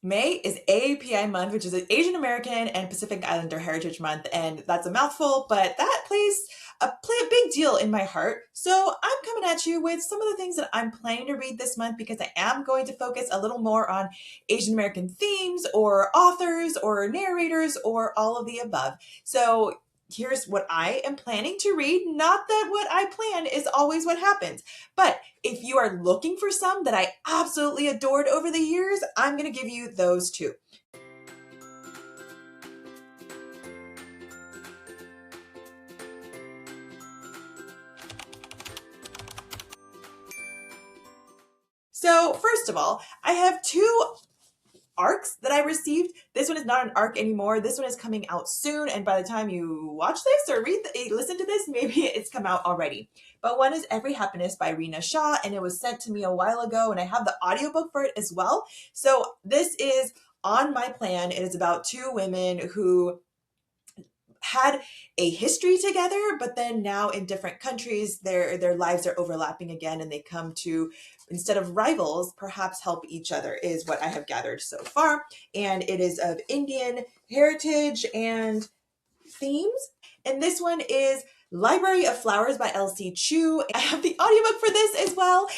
May is AAPI Month, which is an Asian American and Pacific Islander Heritage Month, and that's a mouthful, but that play a big deal in my heart. So I'm coming at you with some of the things that I'm planning to read this month because I am going to focus a little more on Asian American themes or authors or narrators or all of the above. So here's what I am planning to read. Not that what I plan is always what happens, but if you are looking for some that I absolutely adored over the years, I'm going to give you those too. So, first of all, I have two arcs that I received. This one is not an arc anymore. This one is coming out soon, and by the time you watch this or listen to this, maybe it's come out already. But one is Every Happiness by Rena Shaw, and it was sent to me a while ago, and I have the audiobook for it as well. So this is on my plan. It is about two women who had a history together, but then now in different countries, their lives are overlapping again, and they come to, instead of rivals, perhaps help each other, is what I have gathered so far. And it is of Indian heritage and themes. And this one is Library of Flowers by Elsie Chu. I have the audiobook for this as well.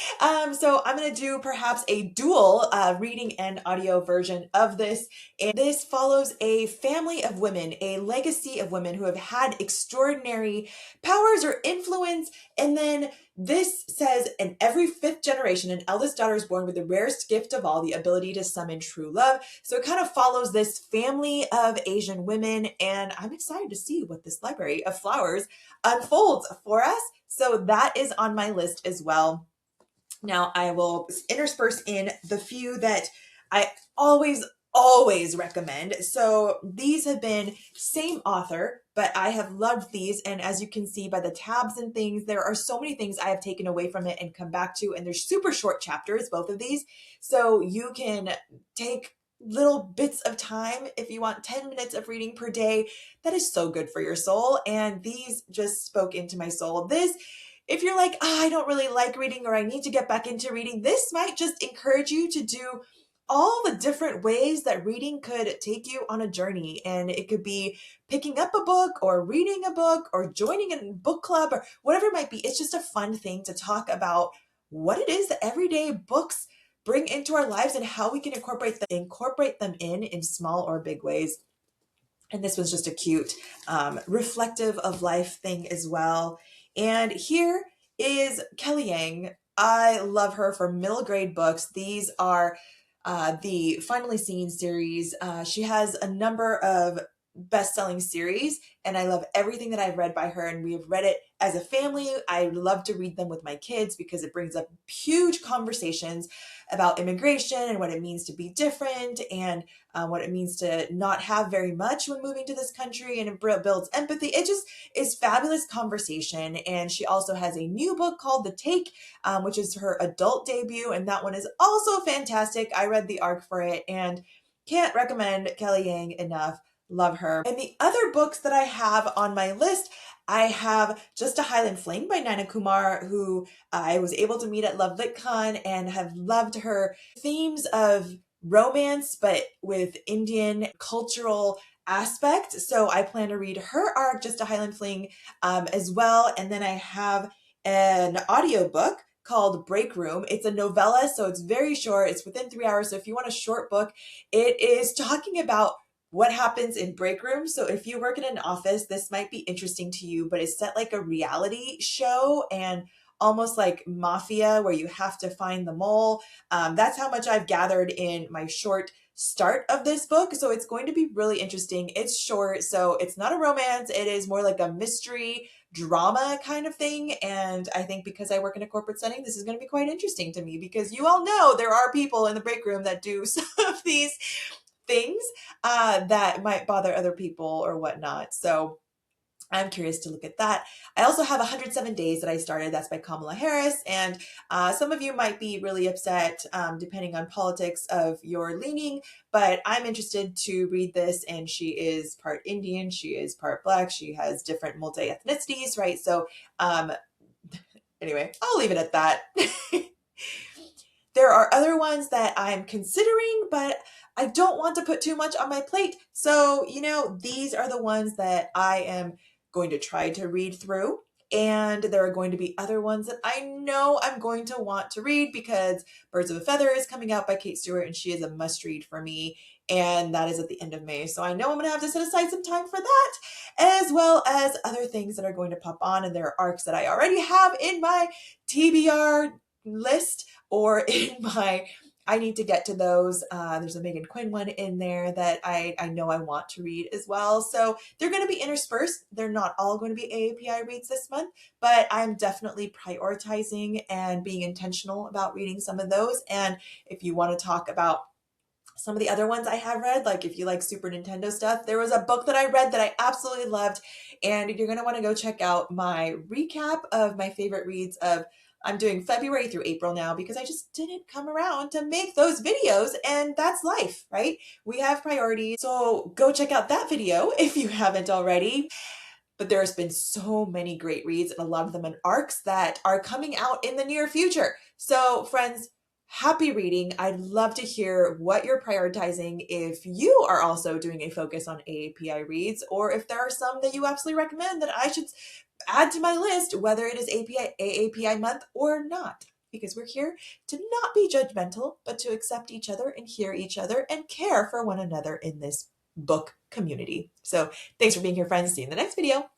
So I'm going to do perhaps a dual reading and audio version of this. And this follows a family of women, a legacy of women who have had extraordinary powers or influence. And then this says, in every fifth generation, an eldest daughter is born with the rarest gift of all, the ability to summon true love. So it kind of follows this family of Asian women, and I'm excited to see what this library of flowers unfolds for us. So that is on my list as well. Now I will intersperse in the few that I always recommend. So these have been same author, but I have loved these. And as you can see by the tabs and things, there are so many things I have taken away from it and come back to. And they're super short chapters, both of these. So you can take little bits of time if you want 10 minutes of reading per day. That is so good for your soul. And these just spoke into my soul. This, if you're like, oh, I don't really like reading or I need to get back into reading, this might just encourage you to do all the different ways that reading could take you on a journey. And it could be picking up a book or reading a book or joining a book club or whatever it might be. It's just a fun thing to talk about what it is that everyday books bring into our lives and how we can incorporate them in small or big ways. And this was just a cute, reflective of life thing as well. And here is Kelly Yang. I love her for middle grade books. These are the Finally Seen series. She has a number of best-selling series, and I love everything that I've read by her, and we have read it as a family. I love to read them with my kids because it brings up huge conversations about immigration and what it means to be different, and what it means to not have very much when moving to this country, and it builds empathy. It just is fabulous conversation. And she also has a new book called The Take, which is her adult debut, and that one is also fantastic. I read the arc for it and can't recommend Kelly Yang enough. Love her. And the other books that I have on my list, I have Just a Highland Fling by Nana Kumar, who I was able to meet at Love LitCon and have loved her themes of romance, but with Indian cultural aspect. So I plan to read her arc, Just a Highland Fling, as well. And then I have an audiobook called Break Room. It's a novella, so it's very short. It's within 3 hours. So if you want a short book, it is talking about what happens in break rooms. So if you work in an office, this might be interesting to you, but it's set like a reality show and almost like mafia where you have to find the mole. That's how much I've gathered in my short start of this book. So it's going to be really interesting. It's short, so it's not a romance. It is more like a mystery drama kind of thing. And I think because I work in a corporate setting, this is going to be quite interesting to me because you all know there are people in the break room that do some of these things that might bother other people or whatnot. So I'm curious to look at that. I also have 107 Days that I started. That's by Kamala Harris. And some of you might be really upset, depending on politics of your leaning, but I'm interested to read this. And she is part Indian. She is part Black. She has different multi-ethnicities, right? So anyway, I'll leave it at that. There are other ones that I'm considering, but I don't want to put too much on my plate. So, these are the ones that I am going to try to read through. And there are going to be other ones that I know I'm going to want to read because Birds of a Feather is coming out by Kate Stewart, and she is a must read for me. And that is at the end of May. So I know I'm going to have to set aside some time for that, as well as other things that are going to pop on. And there are arcs that I already have in my TBR list or in my I need to get to those. There's a Megan Quinn one in there that I know I want to read as well. So they're going to be interspersed. They're not all going to be AAPI reads this month, but I'm definitely prioritizing and being intentional about reading some of those. And if you want to talk about some of the other ones I have read, like if you like Super Nintendo stuff, there was a book that I read that I absolutely loved. And you're going to want to go check out my recap of my favorite reads of I'm doing February through April now because I just didn't come around to make those videos, and that's life, right? We have priorities. So go check out that video if you haven't already. But there's been so many great reads, and a lot of them in arcs that are coming out in the near future. So friends, happy reading. I'd love to hear what you're prioritizing, if you are also doing a focus on AAPI reads, or if there are some that you absolutely recommend that I should add to my list, whether it is AAPI month or not. Because we're here to not be judgmental, but to accept each other and hear each other and care for one another in this book community. So thanks for being here, friends. See you in the next video.